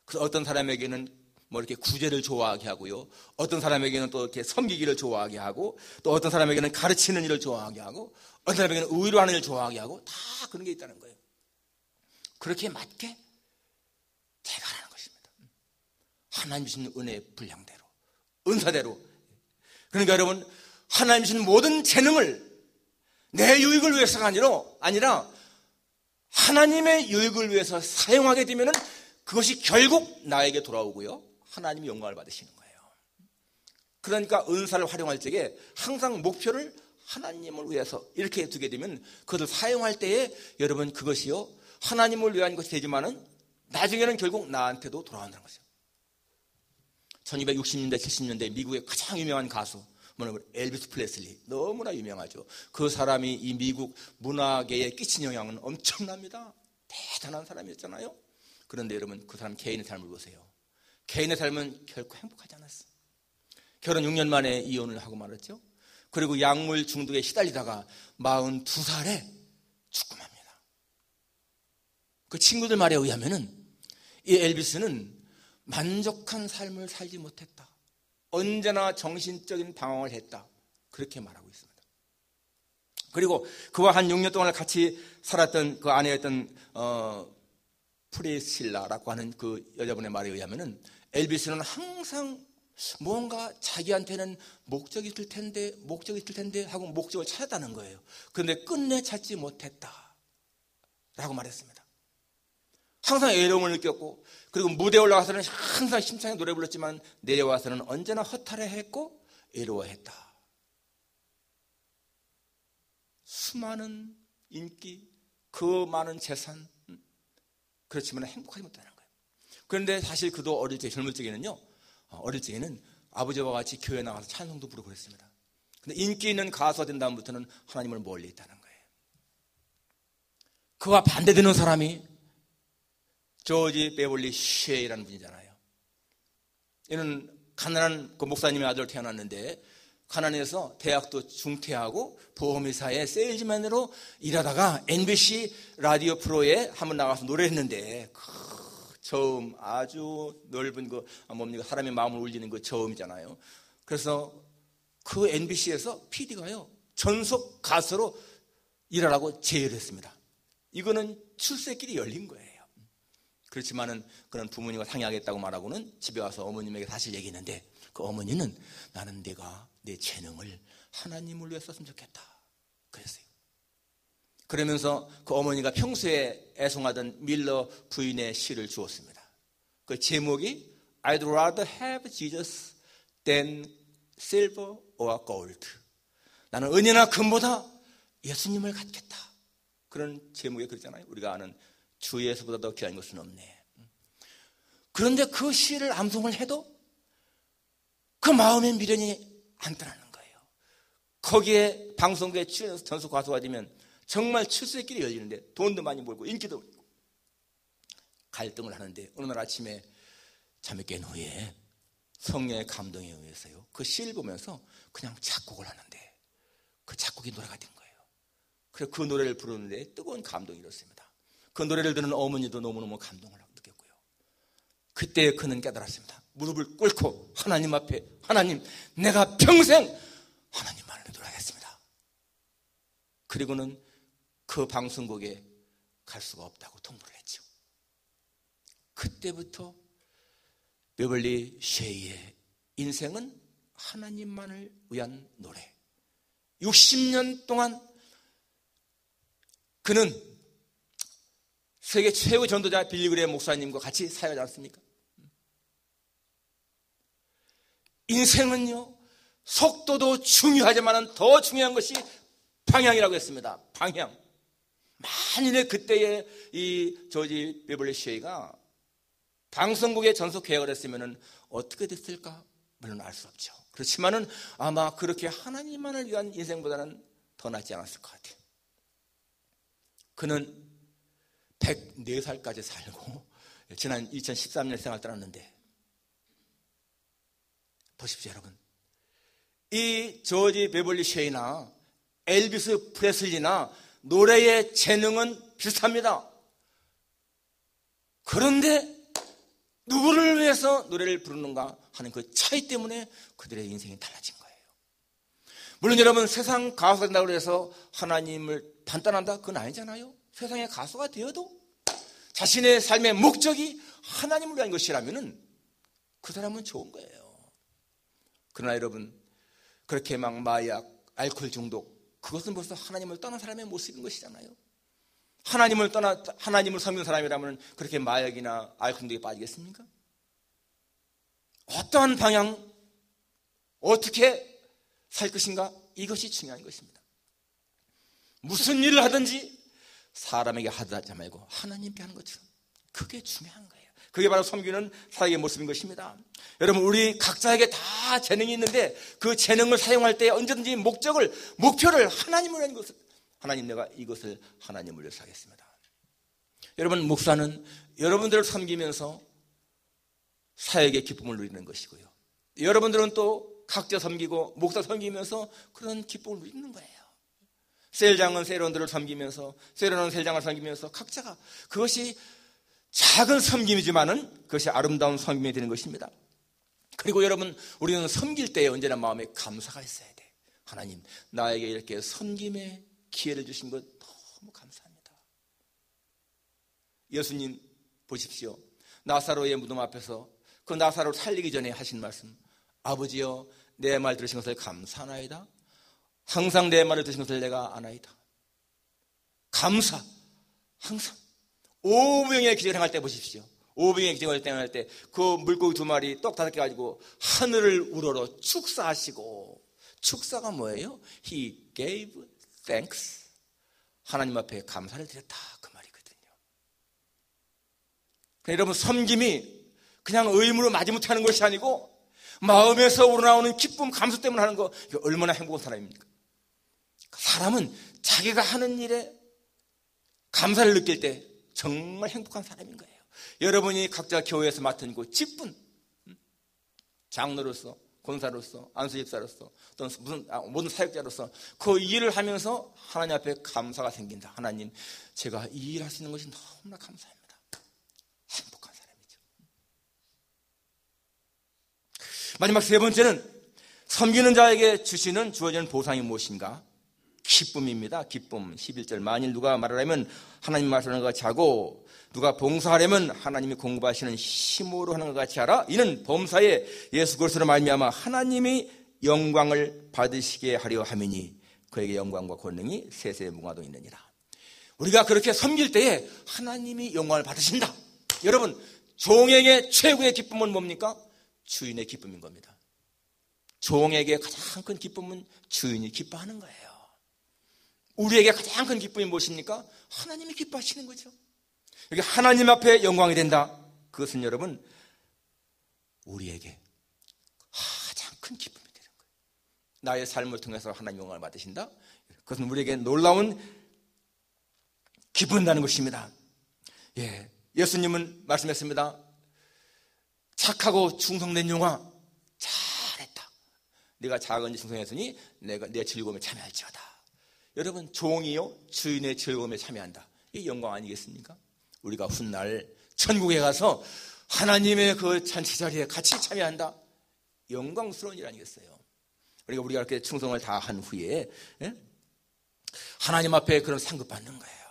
그래서 어떤 사람에게는 이렇게 구제를 좋아하게 하고요. 어떤 사람에게는 또 이렇게 섬기기를 좋아하게 하고, 또 어떤 사람에게는 가르치는 일을 좋아하게 하고, 어떤 사람에게는 위로하는 일을 좋아하게 하고, 다 그런 게 있다는 거예요. 그렇게 맞게 대가라는 것입니다. 하나님 주신 은혜의 분량대로, 은사대로. 그러니까 여러분, 하나님 주신 모든 재능을 내 유익을 위해서가 아니라 하나님의 유익을 위해서 사용하게 되면은 그것이 결국 나에게 돌아오고요. 하나님이 영광을 받으시는 거예요. 그러니까 은사를 활용할 적에 항상 목표를 하나님을 위해서 이렇게 두게 되면 그것을 사용할 때에 여러분 그것이요. 하나님을 위한 것이 되지만은 나중에는 결국 나한테도 돌아온다는 거죠. 1260년대, 70년대 미국의 가장 유명한 가수 엘비스 프레슬리 너무나 유명하죠. 그 사람이 이 미국 문화계에 끼친 영향은 엄청납니다. 대단한 사람이었잖아요. 그런데 여러분 그 사람 개인의 삶을 보세요. 개인의 삶은 결코 행복하지 않았어요. 결혼 6년 만에 이혼을 하고 말았죠. 그리고 약물 중독에 시달리다가 42살에 죽고 맙니다. 그 친구들 말에 의하면은 이 엘비스는 만족한 삶을 살지 못했다. 언제나 정신적인 방황을 했다. 그렇게 말하고 있습니다. 그리고 그와 한 6년 동안 같이 살았던 그 아내였던 프리실라라고 하는 그 여자분의 말에 의하면은 엘비스는 항상 뭔가 자기한테는 목적이 있을 텐데 하고 목적을 찾았다는 거예요. 그런데 끝내 찾지 못했다 라고 말했습니다. 항상 애로움을 느꼈고, 그리고 무대에 올라가서는 항상 심차게 노래 불렀지만 내려와서는 언제나 허탈해했고 애로워했다. 수많은 인기, 그 많은 재산, 그렇지만 행복하지 못하는 거예요. 그런데 사실 그도 어릴 때, 젊을 적에는요, 어릴 적에는 아버지와 같이 교회 나가서 찬송도 부르고 그랬습니다. 근데 인기 있는 가수가 된 다음부터는 하나님을 멀리 했다는 거예요. 그와 반대되는 사람이 조지 베벌리 쉐이라는 분이잖아요. 이는 가난한 그 목사님의 아들 태어났는데 가난해서 대학도 중퇴하고 보험회사의 세일즈맨으로 일하다가 MBC 라디오 프로에 한번 나가서 노래했는데 저음, 아주 넓은 사람의 마음을 울리는 그 저음이잖아요. 그래서 그 MBC에서 PD가요 전속 가수로 일하라고 제의를 했습니다. 이거는 출세길이 열린 거예요. 그렇지만은 그런 부모님과 상의하겠다고 말하고는 집에 와서 어머님에게 사실 얘기했는데 그 어머니는 나는 내가 내 재능을 하나님을 위해 썼으면 좋겠다 그랬어요. 그러면서 그 어머니가 평소에 애송하던 밀러 부인의 시를 주었습니다. 그 제목이 I'd rather have Jesus than silver or gold. 나는 은이나 금보다 예수님을 갖겠다. 그런 제목이 그랬잖아요. 우리가 아는 주 예수보다 더 귀한 것은 없네. 그런데 그 시를 암송을 해도 그 마음의 미련이 안 떠나는 거예요. 거기에 방송국에 출연해서 전속 가수가 되면 정말 출세의 길이 열리는데 돈도 많이 벌고 인기도 벌고 갈등을 하는데 어느 날 아침에 잠이 깬 후에 성령의 감동에 의해서요 그 시를 보면서 그냥 작곡을 하는데 그 작곡이 노래가 된 거예요. 그래서 그 노래를 부르는데 뜨거운 감동이 일었습니다. 그 노래를 듣는 어머니도 너무너무 감동을 느꼈고요. 그때 그는 깨달았습니다. 무릎을 꿇고 하나님 앞에, 하나님, 내가 평생 하나님만을 믿으라겠습니다. 그리고는 그 방송국에 갈 수가 없다고 통보를 했죠. 그때부터 베벌리 쉐이의 인생은 하나님만을 위한 노래. 60년 동안 그는 세계 최고 전도자 빌리그레 목사님과 같이 사역하지 않습니까? 인생은요, 속도도 중요하지만 더 중요한 것이 방향이라고 했습니다. 방향. 만일에 그때의 이 조지 베벌리 쉐이가 방송국에 전속 계약을 했으면 어떻게 됐을까? 물론 알 수 없죠. 그렇지만은 아마 그렇게 하나님만을 위한 인생보다는 더 낫지 않았을 것 같아요. 그는 104살까지 살고 지난 2013년 생을 떠났는데, 보십시오 여러분, 이 조지 베벌리 쉐이나 엘비스 프레슬리나 노래의 재능은 비슷합니다. 그런데 누구를 위해서 노래를 부르는가 하는 그 차이 때문에 그들의 인생이 달라진 거예요. 물론 여러분, 세상 가수가 된다고 해서 하나님을 반단한다? 그건 아니잖아요. 세상의 가수가 되어도 자신의 삶의 목적이 하나님을 위한 것이라면 그 사람은 좋은 거예요. 그러나 여러분, 그렇게 막 마약, 알코올 중독, 그것은 벌써 하나님을 떠난 사람의 모습인 것이잖아요. 하나님을 섬기는 사람이라면 그렇게 마약이나 알코올 중독에 빠지겠습니까? 어떠한 방향, 어떻게 살 것인가, 이것이 중요한 것입니다. 무슨 일을 하든지 사람에게 하지 말고 하나님께 하는 것처럼, 그게 중요한 거예요. 그게 바로 섬기는 사역의 모습인 것입니다. 여러분, 우리 각자에게 다 재능이 있는데 그 재능을 사용할 때 언제든지 목표를 하나님을 위한 것을, 하나님, 내가 이것을 하나님을 위해서 하겠습니다. 여러분, 목사는 여러분들을 섬기면서 사역의 기쁨을 누리는 것이고요, 여러분들은 또 각자 섬기고 목사 섬기면서 그런 기쁨을 누리는 거예요. 셀장은 셀원들을 섬기면서, 셀원은 셀장을 섬기면서 각자가, 그것이 작은 섬김이지만은 그것이 아름다운 섬김이 되는 것입니다. 그리고 여러분, 우리는 섬길 때에 언제나 마음에 감사가 있어야 돼. 하나님, 나에게 이렇게 섬김의 기회를 주신 것 너무 감사합니다. 예수님 보십시오. 나사로의 무덤 앞에서 그 나사로를 살리기 전에 하신 말씀, 아버지여, 내 말 들으신 것을 감사하나이다. 항상 내 말을 들으신 것을 내가 아나이다. 감사, 항상. 오병의 기적을 행할 때 보십시오. 오병의 기적을 행할 때 그 물고기 2마리, 떡 5개 가지고 하늘을 우러러 축사하시고, 축사가 뭐예요? He gave thanks. 하나님 앞에 감사를 드렸다, 그 말이거든요. 그러니까 여러분, 섬김이 그냥 의무로 마지못해 하는 것이 아니고 마음에서 우러나오는 기쁨, 감사 때문에 하는 거, 이게 얼마나 행복한 사람입니까? 사람은 자기가 하는 일에 감사를 느낄 때 정말 행복한 사람인 거예요. 여러분이 각자 교회에서 맡은 그 직분, 장로로서, 권사로서, 안수집사로서, 또는 모든 사역자로서 그 일을 하면서 하나님 앞에 감사가 생긴다. 하나님, 제가 이 일 할 수 있는 것이 너무나 감사합니다. 행복한 사람이죠. 마지막 3번째는 섬기는 자에게 주어지는 보상이 무엇인가? 기쁨입니다. 기쁨. 11절, 만일 누가 말하려면 하나님 말씀하는 것 같이 하고, 누가 봉사하려면 하나님이 공부하시는 힘으로 하는 것 같이 하라. 이는 범사에 예수 그리스도로 말미암아 하나님이 영광을 받으시게 하려 함이니 그에게 영광과 권능이 세세무궁하도 있느니라. 우리가 그렇게 섬길 때에 하나님이 영광을 받으신다. 여러분, 종에게 최고의 기쁨은 뭡니까? 주인의 기쁨인 겁니다. 종에게 가장 큰 기쁨은 주인이 기뻐하는 거예요. 우리에게 가장 큰 기쁨이 무엇입니까? 하나님이 기뻐하시는 거죠. 여기 하나님 앞에 영광이 된다. 그것은 여러분, 우리에게 가장 큰 기쁨이 되는 거예요. 나의 삶을 통해서 하나님 영광을 받으신다. 그것은 우리에게 놀라운 기쁨이라는 것입니다. 예, 예수님은 말씀했습니다. 착하고 충성된 용아, 잘했다. 네가 작은지 충성했으니 내가 내 즐거움에 참여할지어다. 여러분, 종이요 주인의 즐거움에 참여한다. 이게 영광 아니겠습니까? 우리가 훗날 천국에 가서 하나님의 그 잔치 자리에 같이 참여한다. 영광스러운 일 아니겠어요? 우리가 이렇게 충성을 다한 후에 하나님 앞에 그런 상급 받는 거예요.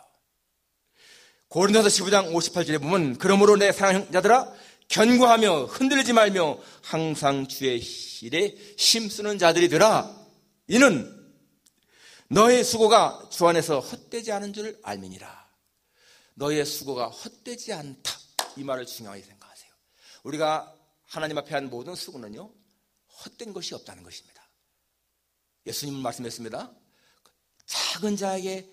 고린도서 15장 58절에 보면 그러므로 내 사랑하는 자들아 견고하며 흔들리지 말며 항상 주의 일에 힘쓰는 자들이 되라. 이는 너의 수고가 주 안에서 헛되지 않은 줄 알미니라. 너의 수고가 헛되지 않다. 이 말을 중요하게 생각하세요. 우리가 하나님 앞에 한 모든 수고는요, 헛된 것이 없다는 것입니다. 예수님은 말씀했습니다. 작은 자에게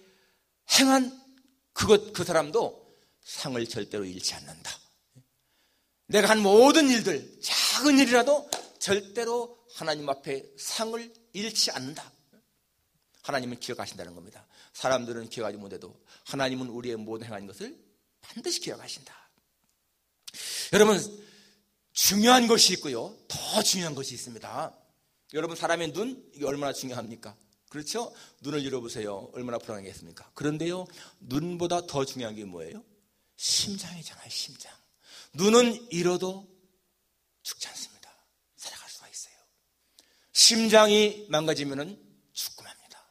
행한 그 사람도 상을 절대로 잃지 않는다. 내가 한 모든 일들, 작은 일이라도 절대로 하나님 앞에 상을 잃지 않는다. 하나님은 기억하신다는 겁니다. 사람들은 기억하지 못해도 하나님은 우리의 모든 행한 것을 반드시 기억하신다. 여러분, 중요한 것이 있고요, 더 중요한 것이 있습니다. 여러분, 사람의 눈, 이게 얼마나 중요합니까? 그렇죠? 눈을 열어보세요. 얼마나 불안하겠습니까? 그런데요, 눈보다 더 중요한 게 뭐예요? 심장이잖아요. 심장. 눈은 잃어도 죽지 않습니다. 살아갈 수가 있어요. 심장이 망가지면 죽고 맙니다.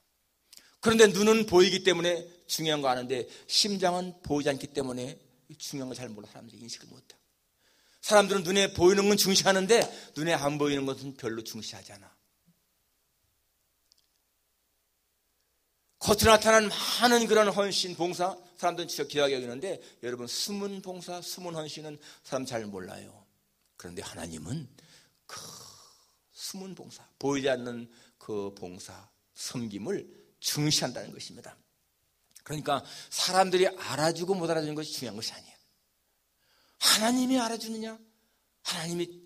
그런데 눈은 보이기 때문에 중요한 거 아는데 심장은 보이지 않기 때문에 중요한 걸 잘 몰라. 사람들이 인식을 못해. 사람들은 눈에 보이는 건 중시하는데 눈에 안 보이는 것은 별로 중시하지 않아. 겉으로 나타난 많은 그런 헌신, 봉사, 사람들은 진짜 귀하게 여기는데 여러분, 숨은 봉사, 숨은 헌신은 사람 잘 몰라요. 그런데 하나님은 그 숨은 봉사, 보이지 않는 그 봉사, 섬김을 중시한다는 것입니다. 그러니까 사람들이 알아주고 못 알아주는 것이 중요한 것이 아니에요. 하나님이 알아주느냐, 하나님이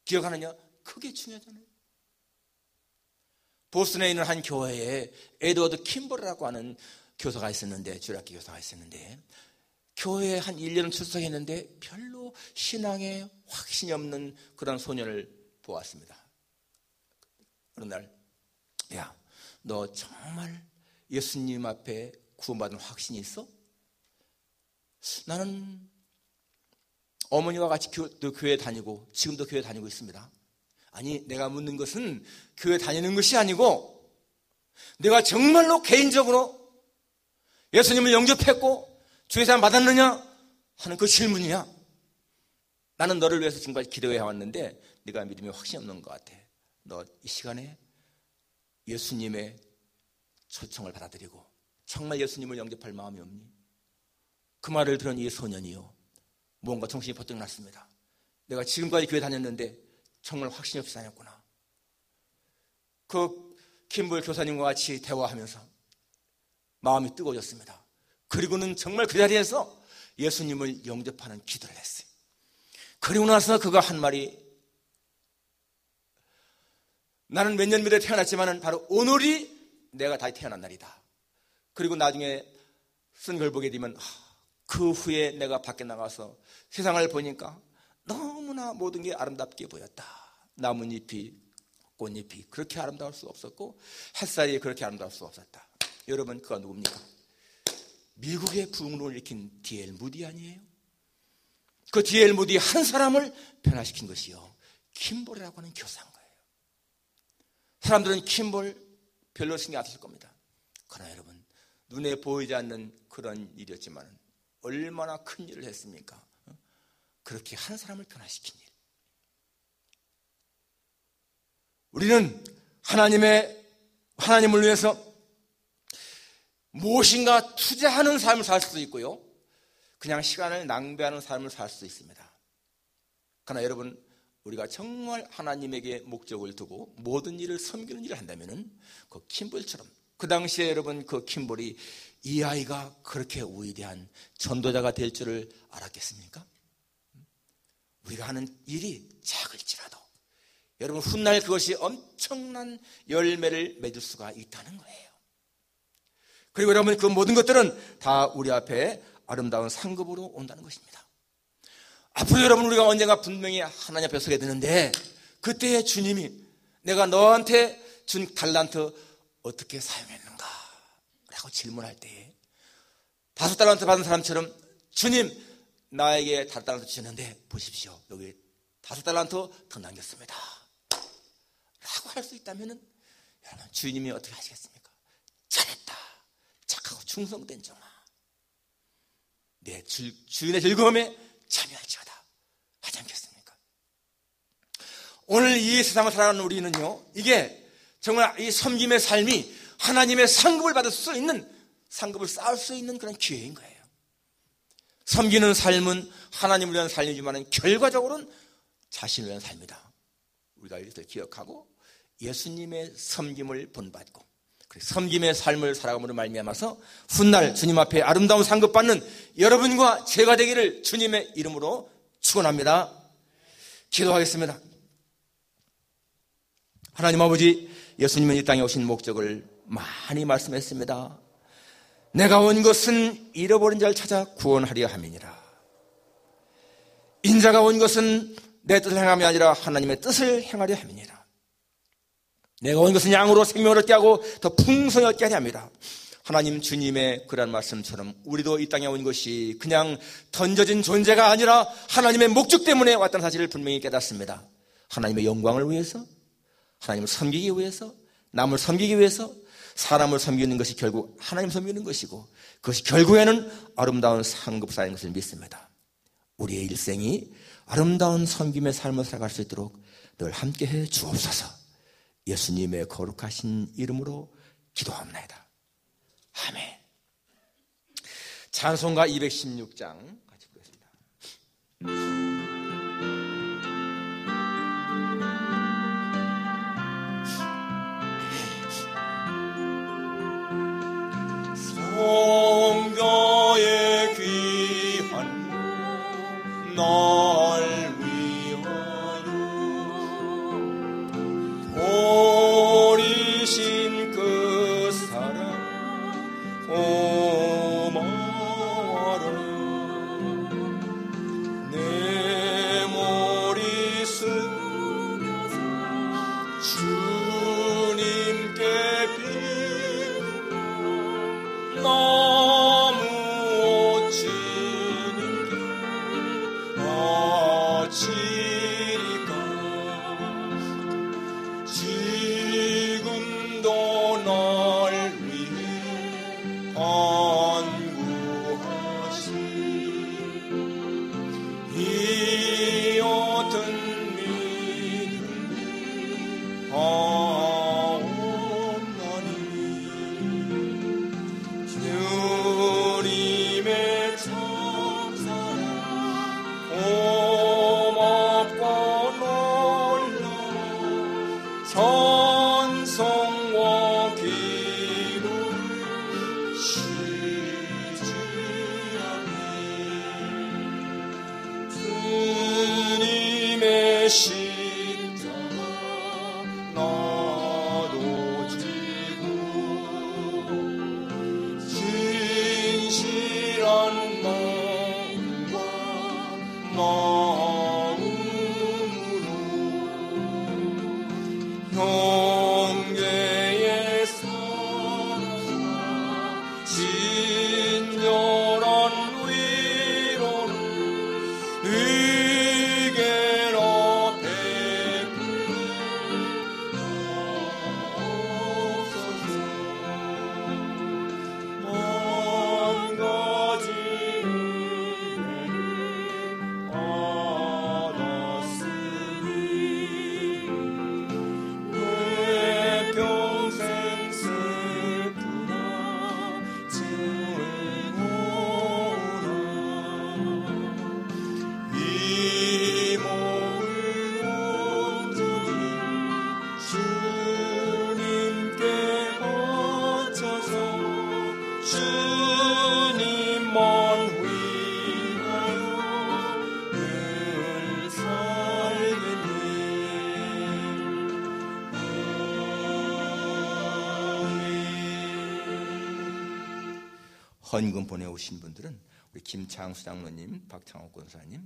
기억하느냐, 그게 중요하잖아요. 보스턴에 있는 한 교회에 에드워드 킴벌이라고 하는 교사가 있었는데, 주일학교 교사가 있었는데, 교회에 한 1년 출석했는데 별로 신앙에 확신이 없는 그런 소년을 보았습니다. 어느 날, 야, 너 정말 예수님 앞에 구원받은 확신이 있어? 나는 어머니와 같이 교회 다니고 지금도 교회 다니고 있습니다. 아니, 내가 묻는 것은 교회 다니는 것이 아니고 내가 정말로 개인적으로 예수님을 영접했고 주의 사랑 받았느냐 하는 그 질문이야. 나는 너를 위해서 지금까지 기도해 왔는데 네가 믿음에 확신이 없는 것 같아. 너 이 시간에 예수님의 초청을 받아들이고 정말 예수님을 영접할 마음이 없니? 그 말을 들은 이 소년이요, 뭔가 정신이 번뜩 났습니다. 내가 지금까지 교회 다녔는데 정말 확신이 없이 다녔구나. 그 킴볼 교사님과 같이 대화하면서 마음이 뜨거워졌습니다. 그리고는 정말 그 자리에서 예수님을 영접하는 기도를 했어요. 그리고 나서 그가 한 말이, 나는 몇 년 미래 태어났지만 바로 오늘이 내가 다시 태어난 날이다. 그리고 나중에 쓴 걸 보게 되면 그 후에 내가 밖에 나가서 세상을 보니까 너무나 모든 게 아름답게 보였다. 나뭇잎이, 꽃잎이 그렇게 아름다울 수 없었고 햇살이 그렇게 아름다울 수 없었다. 여러분, 그가 누굽니까? 미국의 부흥론을 일으킨 D.L. 무디 아니에요? 그 D.L. 무디 한 사람을 변화시킨 것이요, 킴볼이라고 하는 교사인 거예요. 사람들은 킴볼 별로 신경 안 쓰실 겁니다. 그러나 여러분, 눈에 보이지 않는 그런 일이었지만 얼마나 큰 일을 했습니까? 그렇게 한 사람을 변화시킨 일. 우리는 하나님을 위해서 무엇인가 투자하는 삶을 살 수도 있고요, 그냥 시간을 낭비하는 삶을 살 수도 있습니다. 그러나 여러분, 우리가 정말 하나님에게 목적을 두고 모든 일을 섬기는 일을 한다면은 그 킴볼처럼, 그 당시에 여러분 그 킴볼이 이 아이가 그렇게 위대한 전도자가 될 줄을 알았겠습니까? 우리가 하는 일이 작을지라도 여러분, 훗날 그것이 엄청난 열매를 맺을 수가 있다는 거예요. 그리고 여러분, 그 모든 것들은 다 우리 앞에 아름다운 상급으로 온다는 것입니다. 앞으로 여러분, 우리가 언젠가 분명히 하나님 앞에 서게 되는데 그때의 주님이 내가 너한테 준 달란트 어떻게 사용했는가 라고 질문할 때에 5달란트 받은 사람처럼, 주님, 나에게 5달란트 주셨는데 보십시오, 여기 5달란트 더 남겼습니다 라고 할 수 있다면 여러분, 주님이 어떻게 하시겠습니까? 잘했다, 착하고 충성된 종아, 내 주인의 즐거움에 참여할지어다 하지 않겠습니까? 오늘 이 세상을 살아가는 우리는요, 이게 정말 이 섬김의 삶이 하나님의 상급을 받을 수 있는, 상급을 쌓을 수 있는 그런 기회인 거예요. 섬기는 삶은 하나님을 위한 삶이지만 결과적으로는 자신을 위한 삶이다. 우리가 이것을 기억하고 예수님의 섬김을 본받고 섬김의 삶을 살아감으로 말미암아서 훗날 주님 앞에 아름다운 상급받는 여러분과 제가 되기를 주님의 이름으로 축원합니다. 기도하겠습니다. 하나님 아버지, 예수님은 이 땅에 오신 목적을 많이 말씀했습니다. 내가 온 것은 잃어버린 자를 찾아 구원하려 함이니라. 인자가 온 것은 내 뜻을 행함이 아니라 하나님의 뜻을 행하려 함이니라. 내가 온 것은 양으로 생명을 얻게 하고 더 풍성히 얻게 하려 함이라. 하나님 주님의 그런 말씀처럼 우리도 이 땅에 온 것이 그냥 던져진 존재가 아니라 하나님의 목적 때문에 왔다는 사실을 분명히 깨닫습니다. 하나님의 영광을 위해서, 하나님을 섬기기 위해서, 남을 섬기기 위해서, 사람을 섬기는 것이 결국 하나님 섬기는 것이고, 그것이 결국에는 아름다운 상급사인 것을 믿습니다. 우리의 일생이 아름다운 섬김의 삶을 살아갈 수 있도록 늘 함께해 주옵소서. 예수님의 거룩하신 이름으로 기도합니다. 아멘. 찬송가 216장 같이 부르겠습니다. 성교의 귀한 날 위하여 버리신 그 사랑 고마워라. 내 머리 숙여서 주님께 나무 옷 주님께 바치리까. 지금도 날 위해 간구하시 이 어떤 믿음이 하옵나니. 주님의 참사랑 고맙고 놀라운 찬송과 기도를 쉬지 않네. 주님의 십자가 나도 지고 진실한 마음과 마음으로 형제의 사랑과 친절한 위로를 의계로 베풀옵소서. 만 가지 은혜를 받았으니 내 평생 슬프나 즐거우나. 이 몸을 온전히 주님께 바쳐서 주님만 위하여 늘 살겠네. 헌금 보내오신 분들은 우리 김창수 장로님, 박창옥 권사님,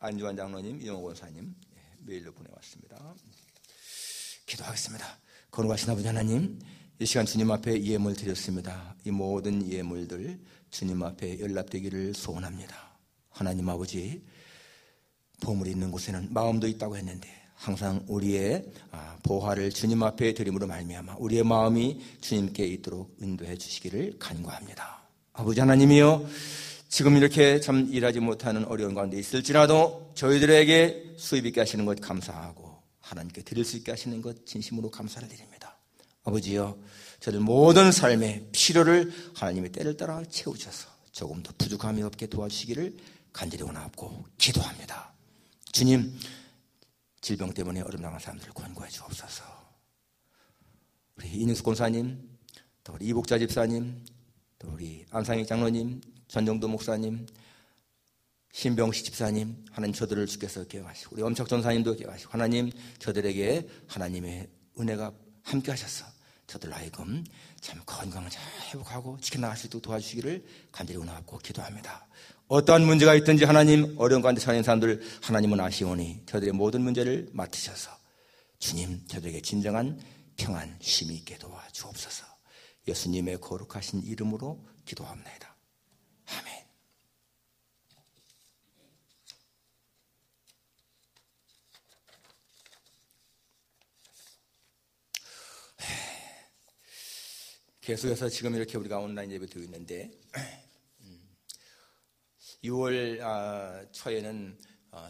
안주환 장로님, 이용호 권사님 메일로 보내왔습니다. 기도하겠습니다. 거룩하신 아버지 하나님, 이 시간 주님 앞에 예물 드렸습니다. 이 모든 예물들 주님 앞에 연락되기를 소원합니다. 하나님 아버지, 보물이 있는 곳에는 마음도 있다고 했는데 항상 우리의 보화를 주님 앞에 드림으로 말미암아 우리의 마음이 주님께 있도록 인도해 주시기를 간구합니다. 아버지 하나님이여, 지금 이렇게 참 일하지 못하는 어려운 가운데 있을지라도 저희들에게 수입 있게 하시는 것 감사하고 하나님께 드릴 수 있게 하시는 것 진심으로 감사를 드립니다. 아버지여, 저들 모든 삶의 필요를 하나님의 때를 따라 채우셔서 조금도 부족함이 없게 도와주시기를 간절히 원하고 기도합니다. 주님, 질병 때문에 어려움 당한 사람들을 권고해 주옵소서. 우리 이능수 권사님, 또 우리 이복자 집사님, 또 우리 안상희 장로님, 전정도 목사님, 신병식 집사님, 하나님 저들을 주께서 기억하시고 우리 엄척 전사님도 기억하시고 하나님 저들에게 하나님의 은혜가 함께 하셔서 저들 하여금 참 건강을 잘 회복하고 지켜나갈 수 있도록 도와주시기를 간절히 원하고 기도합니다. 어떠한 문제가 있든지 하나님, 어려운 가운데 처한 사람들 하나님은 아시오니 저들의 모든 문제를 맡으셔서 주님 저들에게 진정한 평안, 쉼이 있게 도와주옵소서. 예수님의 거룩하신 이름으로 기도합니다. 아멘. 계속해서 지금 이렇게 우리가 온라인 예배 드리고 있는데 6월 초에는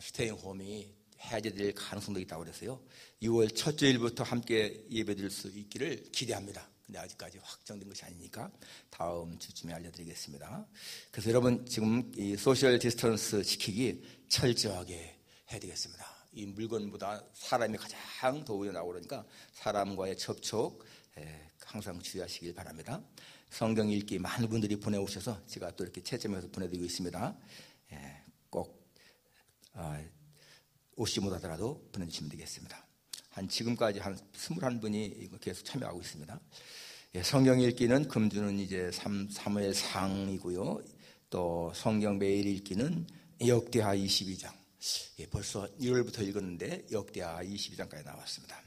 스테이홈이 해제될 가능성도 있다고 그래서요. 6월 첫째 일부터 함께 예배 드릴 수 있기를 기대합니다. 근데 아직까지 확정된 것이 아니니까 다음 주쯤에 알려드리겠습니다. 그래서 여러분 지금 이 소셜 디스턴스 지키기 철저하게 해야 되겠습니다. 이 물건보다 사람이 가장 더 우연하고 그러니까 사람과의 접촉 항상 주의하시길 바랍니다. 성경 읽기 많은 분들이 보내오셔서 제가 또 이렇게 채점해서 보내드리고 있습니다. 꼭 오시 못하더라도 보내주시면 되겠습니다. 지금까지 한 21분이 계속 참여하고 있습니다. 성경 읽기는 금주는 이제 사무엘상이고요. 또 성경 매일 읽기는 역대하 22장. 벌써 1월부터 읽었는데 역대하 22장까지 나왔습니다.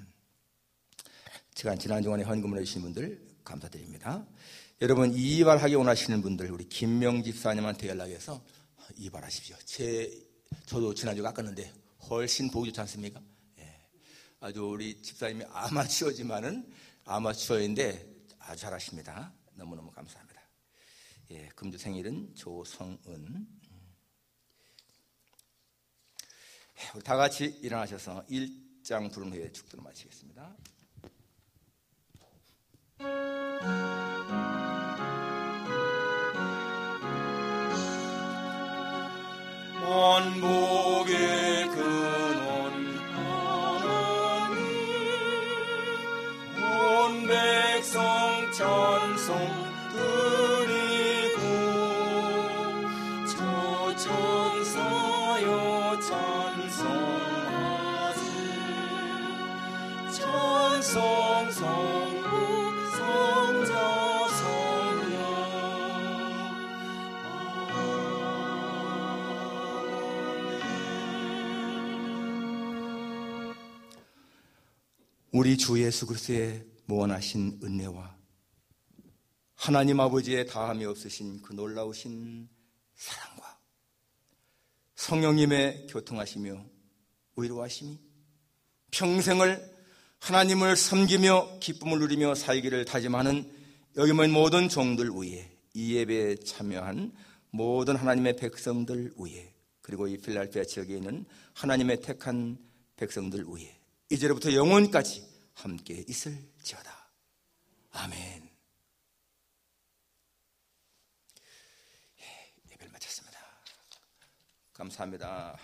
제가 지난 주간에 헌금을 해주신 분들 감사드립니다. 여러분 이발하기 원하시는 분들 우리 김명 집사님한테 연락해서 이발하십시오. 저도 지난주에 깎았는데 훨씬 보기 좋지 않습니까? 아주 우리 집사님이 아마추어인데 아주 잘하십니다. 너무너무 감사합니다. 금주 생일은 조성은. 우리 다 같이 일어나셔서 1장 부른 후에 축도를 마치겠습니다. 만복의 근원 하나님 온 백성 찬송 드리고 저 천사여 찬송하세 찬송 성부 성자 성령 우리 주 예수 그리스도의 무한하신 은혜와 하나님 아버지의 다함이 없으신 그 놀라우신 사랑과 성령님의 교통하시며 위로하심이 평생을 하나님을 섬기며 기쁨을 누리며 살기를 다짐하는 여기 모인 모든 종들 위에 이 예배에 참여한 모든 하나님의 백성들 위에 그리고 이 필라델피아 지역에 있는 하나님의 택한 백성들 위에 이제로부터 영원까지 함께 있을지어다. 아멘. 예배를 마쳤습니다. 감사합니다.